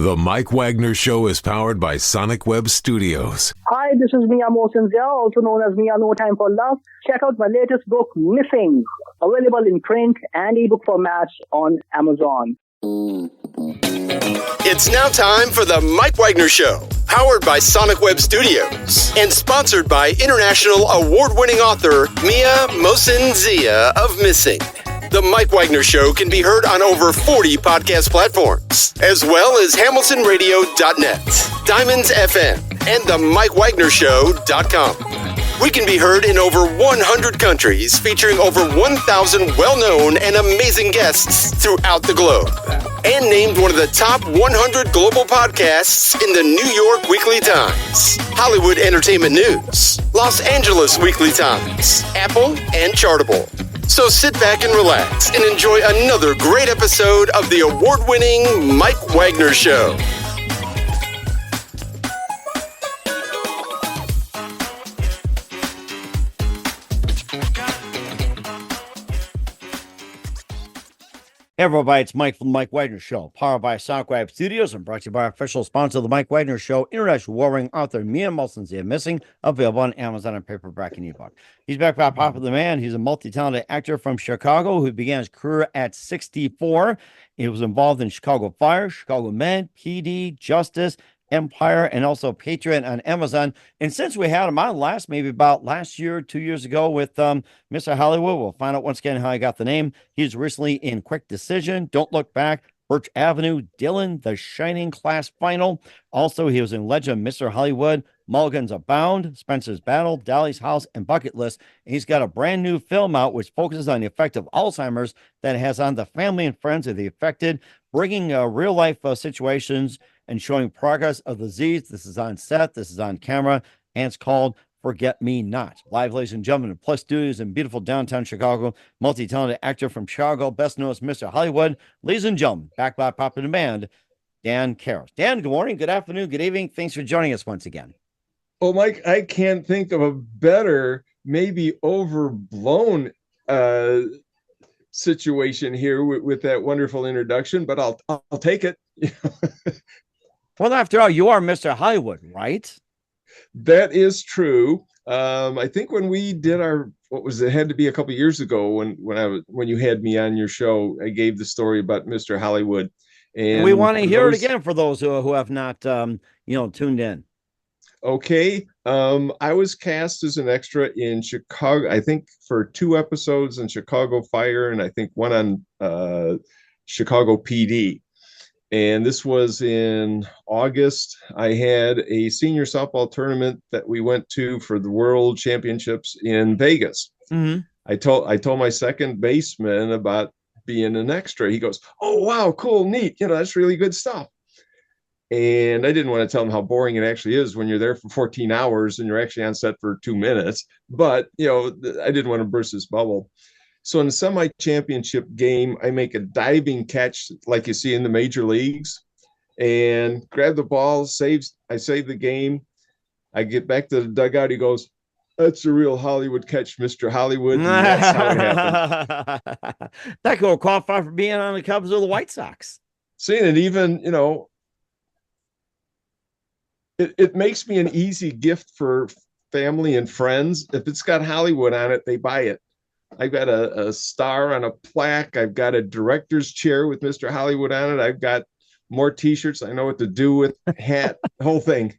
The Mike Wagner Show is powered by Sonic Web Studios. Hi, this is Mia Mosinzia, also known as Mia No Time for Love. Check out my latest book, Missing, available in print and ebook formats on Amazon. It's now time for the Mike Wagner Show, powered by Sonic Web Studios and sponsored by international award-winning author Mia Mosinzia of Missing. The Mike Wagner Show can be heard on over 40 podcast platforms, as well as hamiltonradio.net, Diamonds FM, and the MikeWagnerShow.com. We can be heard in over 100 countries, featuring over 1,000 well-known and amazing guests throughout the globe. And named one of the top 100 global podcasts in the New York Weekly Times, Hollywood Entertainment News, Los Angeles Weekly Times, Apple, and Chartable. So sit back and relax and enjoy another great episode of the award-winning Mike Wagner Show. Hey everybody, it's Mike from the Mike Wagner Show, powered by Sonic Web Studios and brought to you by our official sponsor of the Mike Wagner Show, international warring author Mia Mosinzia Missing, available on Amazon and paperback and ebook. He's back by Popular Man. He's a multi-talented actor from Chicago who began his career at 64. He was involved in Chicago Fire, Chicago Med, PD, Justice, Empire, and also Patriot on Amazon. And since we had him on last year, 2 years ago with Mr. Hollywood, we'll find out once again how he got the name. He's recently in Quick Decision, Don't Look Back, Birch Avenue, Dylan, The Shining Class Final. Also, he was in Legend, Mr. Hollywood, Mulligan's Abound, Spencer's Battle, Dollie's House, and Bucket List. And he's got a brand new film out which focuses on the effect of Alzheimer's that has on the family and friends of the affected, bringing real life situations and showing progress of the disease. This is on set, this is on camera, and it's called Forgetmenot. Live, ladies and gentlemen, in Plus Studios in beautiful downtown Chicago, multi-talented actor from Chicago, best known as Mr. Hollywood. Ladies and gentlemen, back by Popular Demand, Dan Kairis. Dan, good morning, good afternoon, good evening. Thanks for joining us once again. Oh, Mike, I can't think of a better, maybe overblown situation here with that wonderful introduction, but I'll take it. Well, after all, you are Mr. Hollywood, right? That is true. I think when we did it had to be a couple of years ago when you had me on your show, I gave the story about Mr. Hollywood. And we want to hear it again for those who have not, tuned in. Okay. I was cast as an extra in Chicago, I think for 2 episodes in Chicago Fire, and I think one on Chicago PD. And this was in August. I had a senior softball tournament that we went to for the World Championships in Vegas. Mm-hmm. I told my second baseman about being an extra. He goes, "Oh, wow, cool, neat. That's really good stuff." And I didn't want to tell him how boring it actually is when you're there for 14 hours and you're actually on set for 2 minutes. But, I didn't want to burst his bubble. So in the semi-championship game, I make a diving catch like you see in the major leagues and grab the ball, I save the game. I get back to the dugout. He goes, "That's a real Hollywood catch, Mr. Hollywood." And that's how it happened. That could qualify for being on the Cubs or the White Sox. Seeing it even, it makes me an easy gift for family and friends. If it's got Hollywood on it, they buy it. I've got a star on a plaque. I've got a director's chair with Mr. Hollywood on it. I've got more T-shirts. I know what to do with, hat, the whole thing.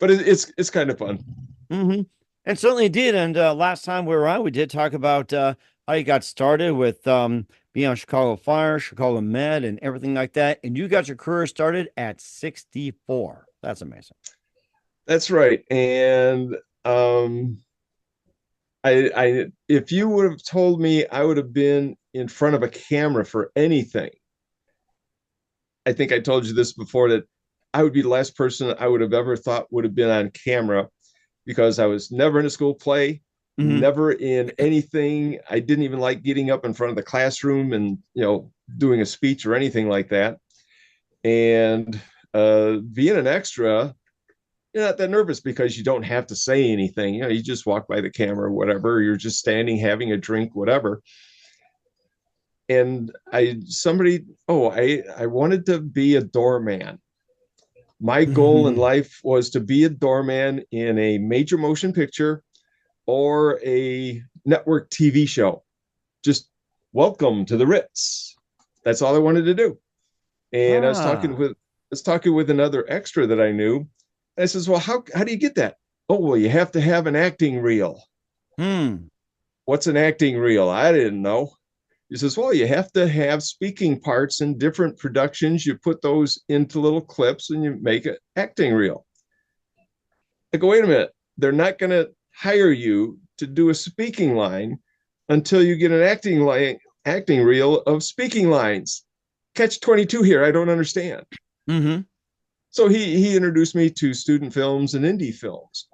But it's kind of fun. Mm-hmm. And certainly did. And last time we were on, we did talk about how you got started with being on Chicago Fire, Chicago Med, and everything like that. And you got your career started at 64. That's amazing. That's right. And I if you would have told me I would have been in front of a camera for anything, I think I told you this before, that I would be the last person I would have ever thought would have been on camera, because I was never in a school play, never in anything. I didn't even like getting up in front of the classroom and, doing a speech or anything like that. And being an extra, you're not that nervous because you don't have to say anything. You just walk by the camera or whatever. You're just standing, having a drink, whatever. And I wanted to be a doorman. My goal in life was to be a doorman in a major motion picture or a network TV show. Just welcome to the Ritz. That's all I wanted to do. And I was talking with another extra that I knew. And I says, well, how do you get that? Oh, well, you have to have an acting reel. What's an acting reel? I didn't know. He says, well, you have to have speaking parts in different productions. You put those into little clips and you make an acting reel. I go, wait a minute. They're not going to hire you to do a speaking line until you get an acting reel of speaking lines. Catch 22 here. I don't understand. So he introduced me to student films and indie films.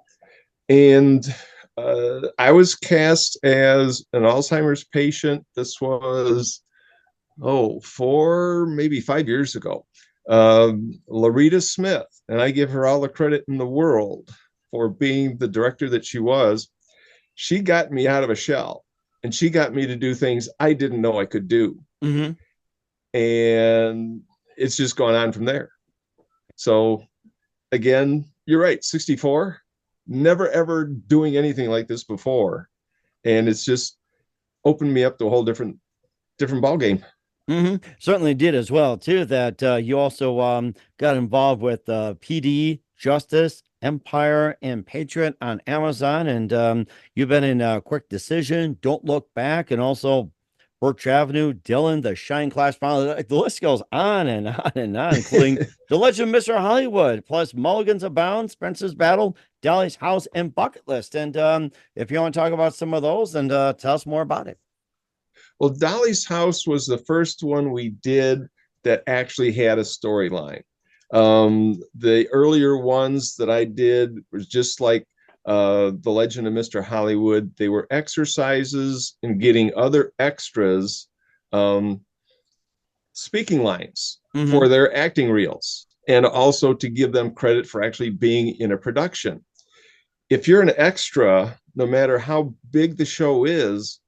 And I was cast as an Alzheimer's patient. This was, 5 years ago. Larita Smith, and I give her all the credit in the world for being the director that she was. She got me out of a shell, and she got me to do things I didn't know I could do. And it's just gone on from there. So again, you're right, 64. Never ever doing anything like this before, and it's just opened me up to a whole different ball game. Certainly did as well too. That you also got involved with PD, Justice, Empire, and Patriot on Amazon, and you've been in Quick Decision, Don't Look Back, and also Birch Avenue, Dylan, The Shine Class Final. The list goes on and on and on, including The Legend of Mrhollywood, plus Mulligan's Abound, Spencer's Battle, Dollie's House, and Bucket List. And if you want to talk about some of those, then tell us more about it. Well, Dollie's House was the first one we did that actually had a storyline. The earlier ones that I did was just like The Legend of Mrhollywood. They were exercises in getting other extras speaking lines for their acting reels, and also to give them credit for actually being in a production. If you're an extra, no matter how big the show is,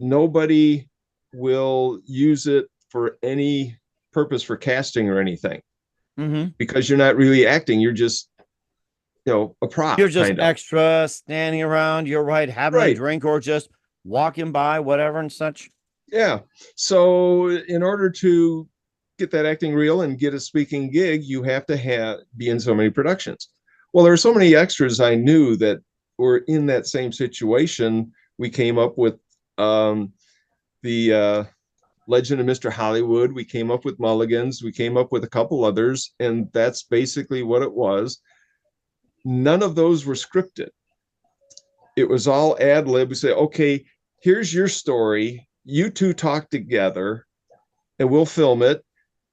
nobody will use it for any purpose for casting or anything, because you're not really acting. You're just, a prop. You're just extra standing around. You're right, having a drink or just walking by, whatever and such. Yeah. So in order to get that acting reel and get a speaking gig, you have to be in so many productions. Well, there are so many extras I knew that were in that same situation. We came up with the Legend of Mrhollywood. We came up with Mulligans. We came up with a couple others, and that's basically what it was. None of those were scripted. It was all ad lib. We say, okay, here's your story. You two talk together, and we'll film it,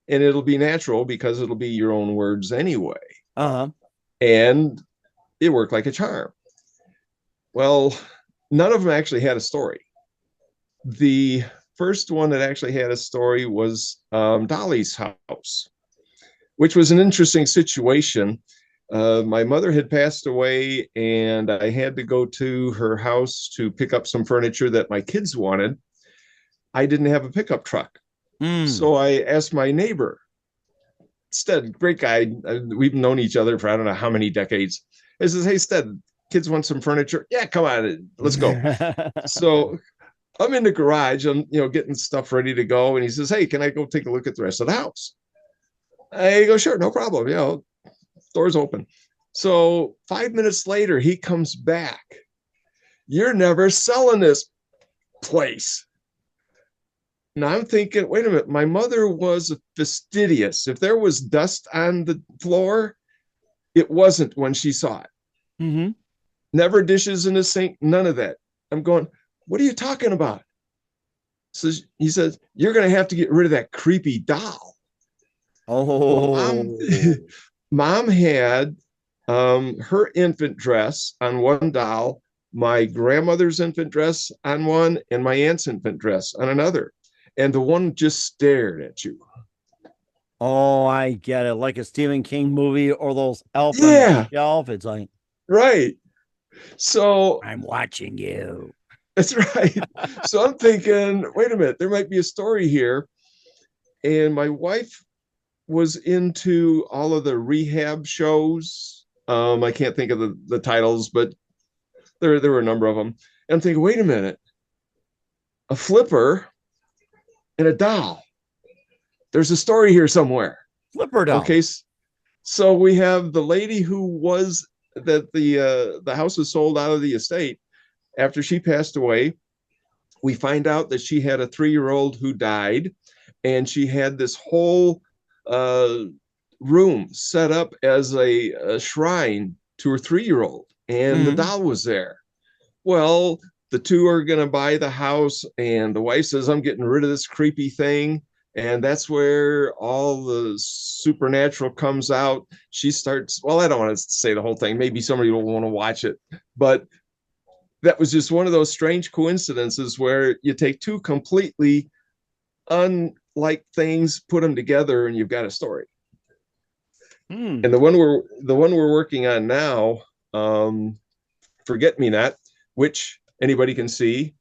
and it'll be natural because it'll be your own words anyway. And it worked like a charm. Well, none of them actually had a story. The first one that actually had a story was Dollie's House, which was an interesting situation. My mother had passed away, and I had to go to her house to pick up some furniture that my kids wanted. I didn't have a pickup truck. So I asked my neighbor, Stead, great guy. We've known each other for I don't know how many decades. I says, hey, Stead, kids want some furniture. Yeah, come on, let's go. So I'm in the garage. I'm, getting stuff ready to go. And he says, hey, can I go take a look at the rest of the house? I go, sure, no problem. Door's open. So 5 minutes later, he comes back. You're never selling this place. Now I'm thinking, wait a minute, my mother was fastidious. If there was dust on the floor, it wasn't when she saw it. Never dishes in the sink, none of that. I'm going, what are you talking about? So he says, you're going to have to get rid of that creepy doll. Well, Mom had her infant dress on one doll, my grandmother's infant dress on one, and my aunt's infant dress on another. And the one just stared at you. Oh, I get it. Like a Stephen King movie or those elf on the shelf. It's like, right. So I'm watching you. That's right. So I'm thinking, wait a minute, there might be a story here. And my wife was into all of the rehab shows. I can't think of the titles, but there were a number of them. And I'm thinking, wait a minute, a flipper and a doll. There's a story here somewhere. Flipper doll. Okay, so we have the lady who was that the house was sold out of the estate. After she passed away, we find out that she had a 3-year-old who died, and she had this whole room set up as a shrine to her 3-year-old, and the doll was there. Well, the two are going to buy the house, and the wife says, I'm getting rid of this creepy thing. And that's where all the supernatural comes out. She starts, well, I don't want to say the whole thing. Maybe somebody will want to watch it. But that was just one of those strange coincidences where you take two completely unlike things, put them together, and you've got a story. And the one we're working on now, Forgetmenot, which anybody can see.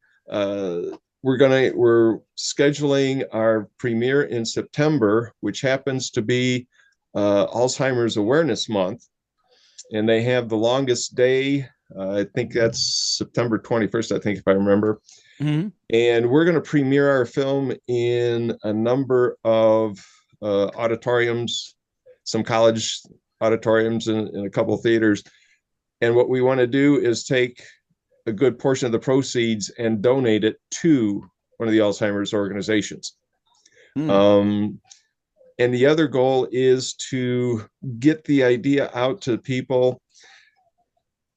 We're scheduling our premiere in September, which happens to be Alzheimer's Awareness Month, and they have the longest day. I think that's September 21st, I think, if I remember. And we're going to premiere our film in a number of auditoriums, some college auditoriums, and a couple of theaters. And what we want to do is take a good portion of the proceeds and donate it to one of the Alzheimer's organizations. And the other goal is to get the idea out to people.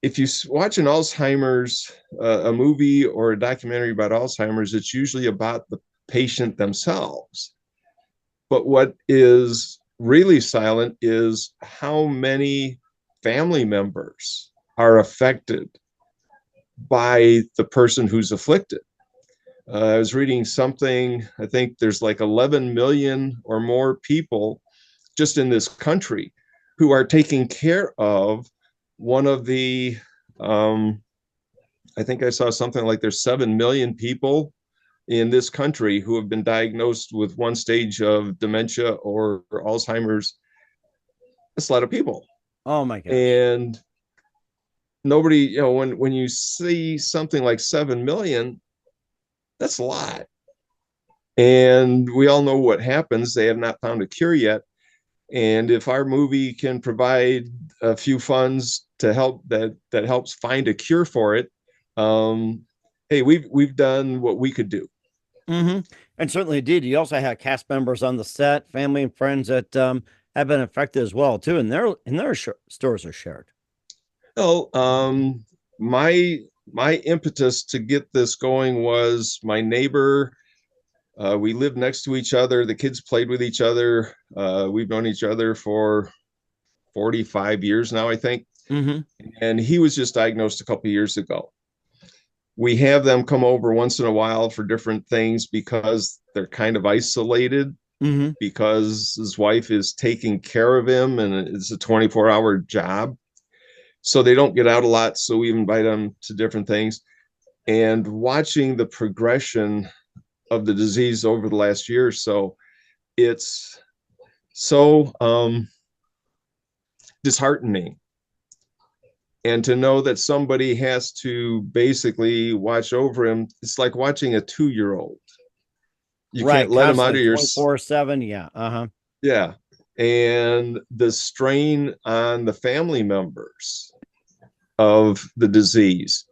If you watch an Alzheimer's, a movie or a documentary about Alzheimer's, it's usually about the patient themselves. But what is really silent is how many family members are affected by the person who's afflicted. I was reading something, I think there's like 11 million or more people just in this country who are taking care of one of the, I think I saw something like there's 7 million people in this country who have been diagnosed with one stage of dementia or Alzheimer's. That's a lot of people. Oh my God. And nobody, when you see something like 7 million, that's a lot. And we all know what happens. They have not found a cure yet. And if our movie can provide a few funds to help that helps find a cure for it, hey, we've done what we could do. And certainly did. You also had cast members on the set, family and friends that have been affected as well too, and their stories are shared. Oh, my impetus to get this going was my neighbor. We lived next to each other. The kids played with each other. We've known each other for 45 years now, I think. And he was just diagnosed a couple of years ago. We have them come over once in a while for different things because they're kind of isolated because his wife is taking care of him and it's a 24-hour job. So they don't get out a lot. So we invite them to different things. And watching the progression of the disease over the last year or so, it's so disheartening. And to know that somebody has to basically watch over him, it's like watching a 2-year-old. You can't let him out of your 24/7. Yeah. Yeah. And the strain on the family members of the disease.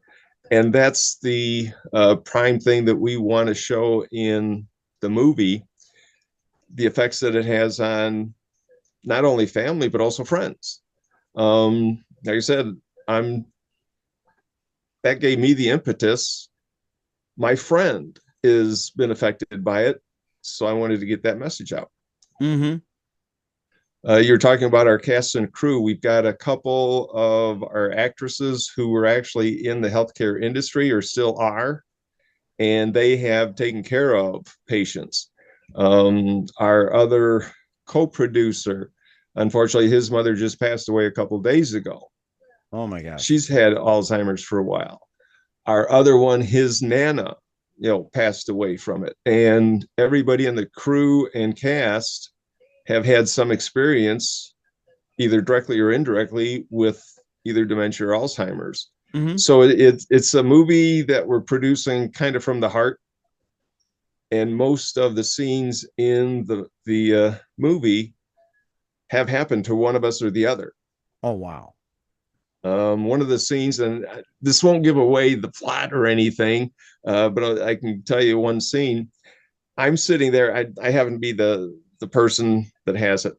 And that's the prime thing that we want to show in the movie, the effects that it has on not only family, but also friends. Like I said, that gave me the impetus. My friend has been affected by it, so I wanted to get that message out. You're talking about our cast and crew. We've got a couple of our actresses who were actually in the healthcare industry or still are, and they have taken care of patients. Our other co-producer, unfortunately, his mother just passed away a couple of days ago. Oh my gosh. She's had Alzheimer's for a while. Our other one, his Nana, passed away from it. And everybody in the crew and cast have had some experience, either directly or indirectly, with either dementia or Alzheimer's. Mm-hmm. So it's a movie that we're producing kind of from the heart. And most of the scenes in the movie have happened to one of us or the other. Oh, wow. One of the scenes, and this won't give away the plot or anything, but I can tell you one scene. I'm sitting there. I happen to be the person that has it.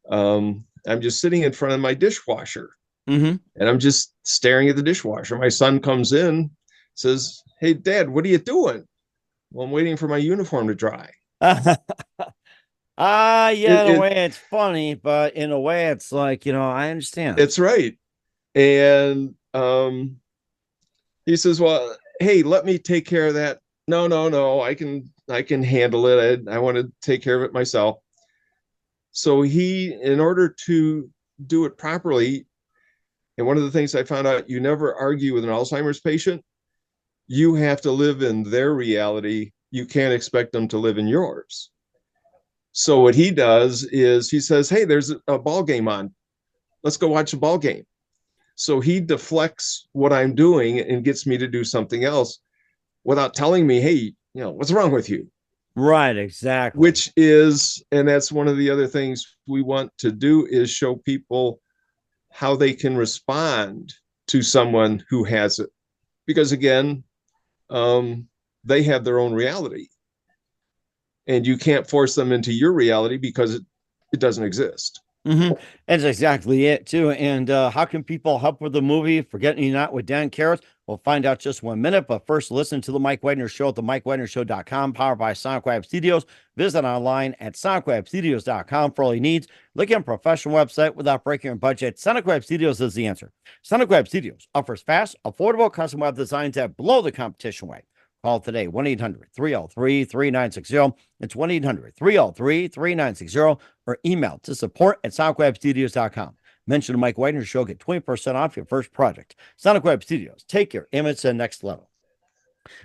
I'm just sitting in front of my dishwasher, Mm-hmm. and I'm just staring at the dishwasher. My son comes in, says, "Hey, Dad, what are you doing?" Well, I'm waiting for my uniform to dry. Yeah, in a way it's funny, but in a way it's like, I understand. It's right. And he says, "Well, hey, let me take care of that." No, I can handle it. I want to take care of it myself. So in order to do it properly, and one of the things I found out, you never argue with an Alzheimer's patient. You have to live in their reality. You can't expect them to live in yours. So what he does is he says, "Hey, there's a ball game on. Let's go watch a ball game." So he deflects what I'm doing and gets me to do something else without telling me, "Hey, what's wrong with you?" Right, exactly. Which is, and that's one of the other things we want to do, is show people how they can respond to someone who has it. Because again, they have their own reality. And you can't force them into your reality because it doesn't exist. Mm-hmm. That's exactly it, too. And how can people help with the movie Forgetmenot with Dan Kairis? We'll find out just 1 minute. But first, listen to the Mike Wagner Show at themikewagnershow.com, powered by Sonic Web Studios. Visit online at sonicwebstudios.com for all your needs. Look at a professional website without breaking your budget. Sonic Web Studios is the answer. Sonic Web Studios offers fast, affordable custom web designs that blow the competition away. Call today, 1-800-303-3960. It's 1-800-303-3960, or email to support@sonicwebstudios.com. Mention the Mike Wagner Show, get 20% off your first project. Sonic Web Studios, take your image to the next level.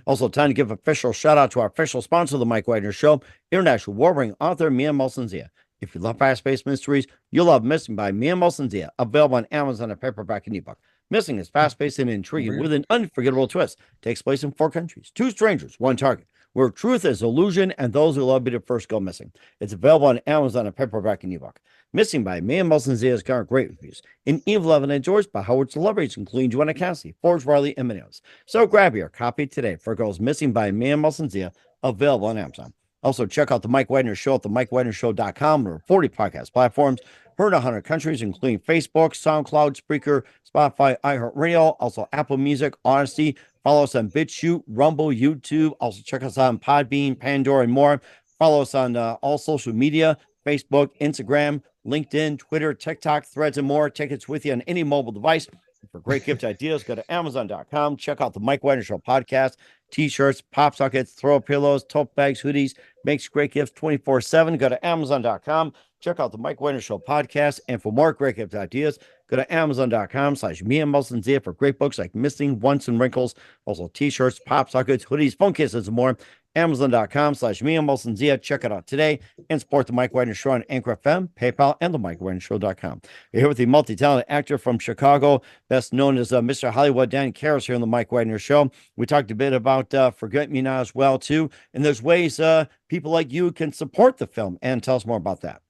Also, time to give official shout out to our official sponsor of the Mike Wagner Show, international warring author Mia Mulligan. If you love fast-paced mysteries, you'll love Missing by Mia Mulligan, available on Amazon and paperback and ebook. Missing is fast-paced and intriguing with an unforgettable twist. Takes place in 4 countries, 2 strangers, 1 target, where truth is illusion and those who love you to first go missing. It's available on Amazon and paperback and ebook. Missing by Mia Mulligan has garnered great reviews. In Evil Evan enjoys by Howard celebrities, including Joanna Cassidy, Forbes Riley, and Minos. So grab your copy today for Girls Missing by Mia Mulligan, available on Amazon. Also, check out the Mike Wagner Show at themikewagnershow.com, or 40 podcast platforms, heard in 100 countries, including Facebook, SoundCloud, Spreaker, Spotify, iHeartRadio, also Apple Music, Odyssey. Follow us on BitChute, Rumble, YouTube. Also, check us out on Podbean, Pandora, and more. Follow us on all social media, Facebook, Instagram, LinkedIn, Twitter, TikTok, Threads, and more. Tickets with you on any mobile device. For great gift ideas, go to Amazon.com. Check out the Mike Wagner Show podcast. T-shirts, pop sockets, throw pillows, tote bags, hoodies. Makes great gifts 24/7. Go to Amazon.com. Check out the Mike Wagner Show podcast. And for more great gift ideas, go to Amazon.com/Mia Mulligan for great books like Missing, Once, and Wrinkles. Also T-shirts, pop sockets, hoodies, phone cases, and more. Amazon.com/Mia Mulligan. Check it out today and support the Mike Wagner Show on Anchor FM, PayPal, and the MikeWagnerShow.com. We're here with the multi-talented actor from Chicago, best known as Mr. Hollywood Dan Kairis here on the Mike Wagner Show. We talked a bit about Forget-Me-Not as well, too. And there's ways people like you can support the film. And tell us more about that.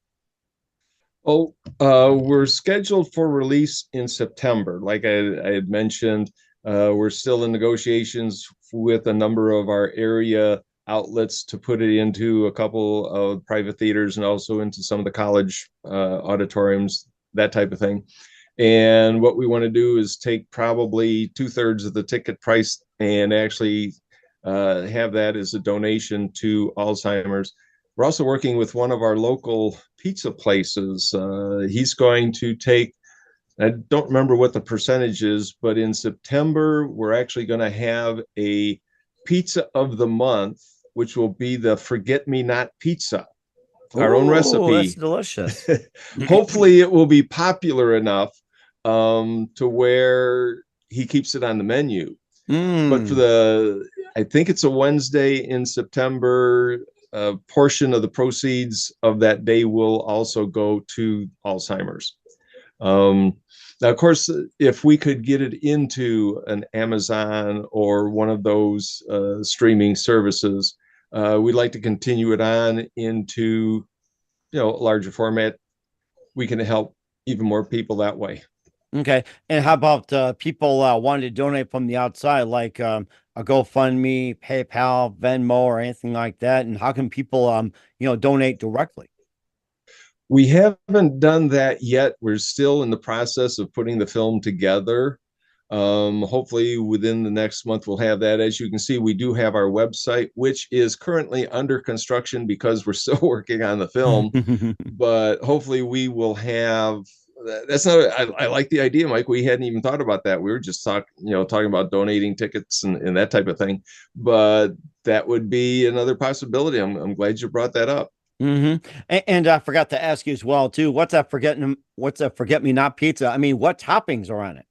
We're scheduled for release in September. Like I had mentioned, we're still in negotiations with a number of our area outlets to put it into a couple of private theaters and also into some of the college auditoriums, that type of thing. And what we want to do is take probably 2/3 of the ticket price and actually have that as a donation to Alzheimer's. We're also working with one of our local pizza places. He's going to take, I don't remember what the percentage is, but in September, we're actually going to have a pizza of the month, which will be the Forget-Me-Not pizza, our own recipe. That's delicious. Hopefully it will be popular enough to where he keeps it on the menu. But for I think it's a Wednesday in September, a portion of the proceeds of that day will also go to Alzheimer's. Now, of course, if we could get it into an Amazon or one of those streaming services, we'd like to continue it on into, a larger format. We can help even more people that way. Okay. And how about people wanting to donate from the outside, like a GoFundMe, PayPal, Venmo, or anything like that? And how can people, donate directly? We haven't done that yet. We're still in the process of putting the film together. Hopefully within the next month, we'll have that. As you can see, we do have our website, which is currently under construction because we're still working on the film. But hopefully we will have, that's not, I like the idea, Mike. We hadn't even thought about that. We were just talking about donating tickets and that type of thing. But that would be another possibility. I'm glad you brought that up. Mm-hmm. And I forgot to ask you as well too. What's a forget-me-not pizza? I mean, what toppings are on it?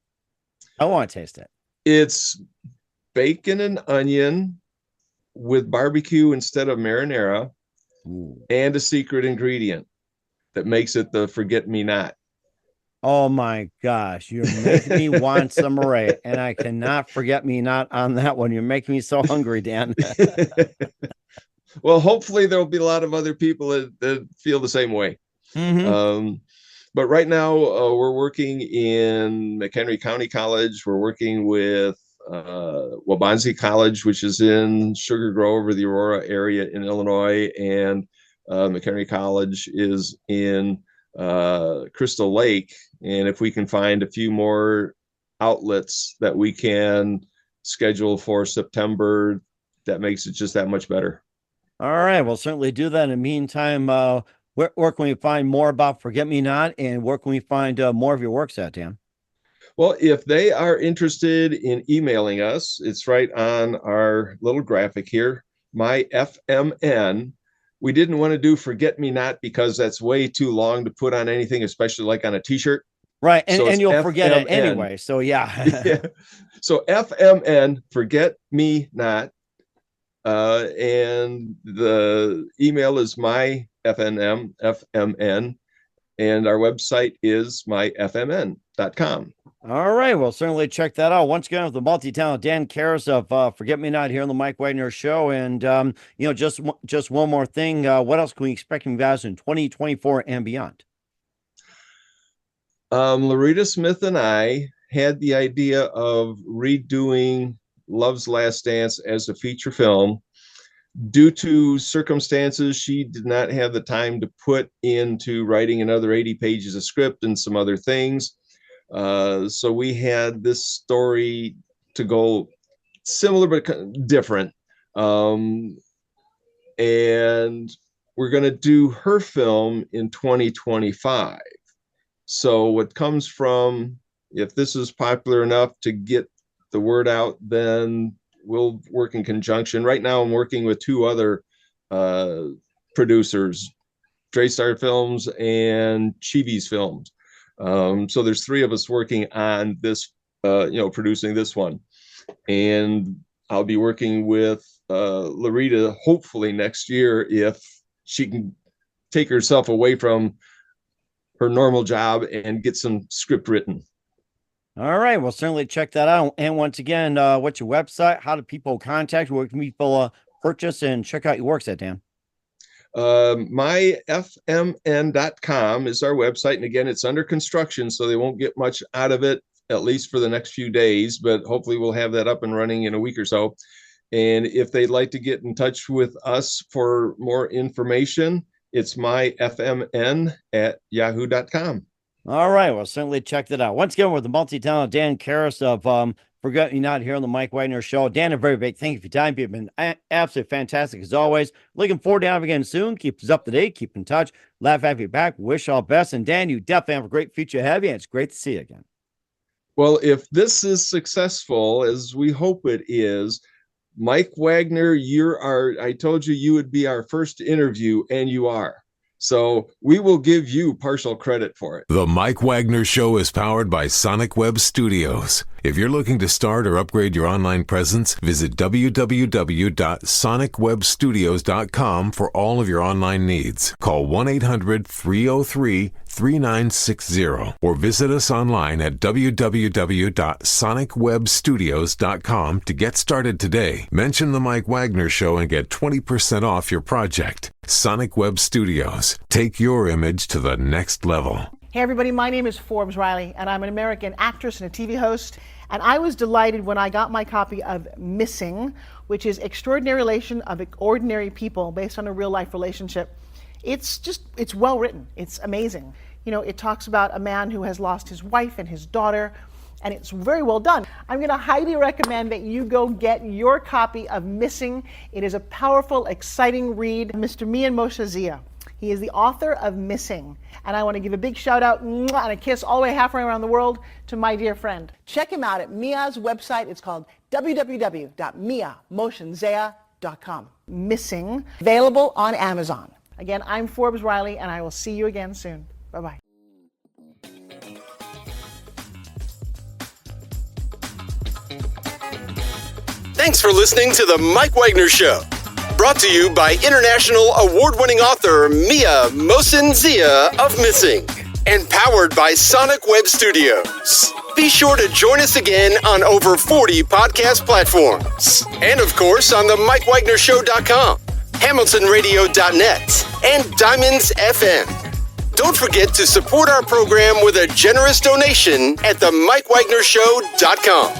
I want to taste it. It's bacon and onion with barbecue instead of marinara. Ooh. And a secret ingredient that makes it the forget-me-not. Oh my gosh, you're making me want some array, and I cannot forget me not on that one. You're making me so hungry, Dan. Well, hopefully there'll be a lot of other people that feel the same way. Mm-hmm. But right now we're working in McHenry County College. We're working with Waubonsee College, which is in Sugar Grove or the Aurora area in Illinois. And McHenry College is in Crystal Lake. And if we can find a few more outlets that we can schedule for September, that makes it just that much better. All right. We'll certainly do that. In the meantime, where can we find more about Forget Me Not, and where can we find more of your works at, Dan? Well, if they are interested in emailing us, it's right on our little graphic here, my FMN. We didn't want to do Forget Me Not because that's way too long to put on anything, especially like on a t-shirt. Right. And, So and you'll it's forget it FMN. anyway. So yeah. Yeah. So FMN, Forget Me Not. And the email is my FMN, and our website is myfmn.com. All right. Well, certainly check that out. Once again, with the multi-talented Dan Kairis of Forget Me Not here on the Mike Wagner Show. And, just one more thing. What else can we expect from you guys in 2024 and beyond? Loretta Smith and I had the idea of redoing Love's Last Dance as a feature film. Due to circumstances, she did not have the time to put into writing another 80 pages of script and some other things. So we had this story to go similar but different. And we're going to do her film in 2025. So what comes from, if this is popular enough to get the word out, then we'll work in conjunction. Right now I'm working with two other producers, Draystar Films and Chivi's Films. So there's three of us working on this, producing this one. And I'll be working with Loretta hopefully next year if she can take herself away from her normal job and get some script written. All right. Well, certainly check that out. And once again, what's your website? How do people contact you? Where can people purchase and check out your works at, Dan? Myfmn.com is our website. And again, it's under construction, so they won't get much out of it, at least for the next few days, but hopefully we'll have that up and running in a week or so. And if they'd like to get in touch with us for more information, it's myfmn@yahoo.com. All right. Well, certainly check that out. Once again, with the multi-talented Dan Kairis of Forget Me Not here on the Mike Wagner Show. Dan, a very big thank you for your time. You've been absolutely fantastic as always. Looking forward to having you again soon. Keep us up to date. Keep in touch. Laugh have you back. Wish all best. And Dan, you definitely have a great future ahead of you. It's great to see you again. Well, if this is successful, as we hope it is, Mike Wagner, I told you would be our first interview, and you are. So we will give you partial credit for it. The Mike Wagner Show is powered by Sonic Web Studios. If you're looking to start or upgrade your online presence, visit www.sonicwebstudios.com for all of your online needs. Call 1-800-303-3960 or visit us online at www.sonicwebstudios.com to get started today. Mention the Mike Wagner Show and get 20% off your project. Sonic Web Studios. Take your image to the next level. Hey everybody, my name is Forbes Riley, and I'm an American actress and a TV host. And I was delighted when I got my copy of Missing, which is Extraordinary Relation of Ordinary People based on a real life relationship. It's well written. It's amazing. You know, it talks about a man who has lost his wife and his daughter, and it's very well done. I'm going to highly recommend that you go get your copy of Missing. It is a powerful, exciting read. Mr. Mian Moshe Zia. He is the author of Missing. And I want to give a big shout out and a kiss all the way halfway around the world to my dear friend. Check him out at Mia's website. It's called www.miamotionzea.com. Missing, available on Amazon. Again, I'm Forbes Riley, and I will see you again soon. Bye-bye. Thanks for listening to The Mike Wagner Show. Brought to you by international award-winning author Mia Mohsen-Zia of Missing, and powered by Sonic Web Studios. Be sure to join us again on over 40 podcast platforms, and of course on the MikeWagnerShow.com, HamiltonRadio.net, and Diamonds FM. Don't forget to support our program with a generous donation at the MikeWagnerShow.com.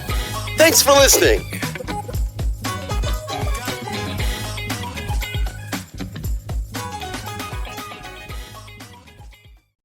Thanks for listening.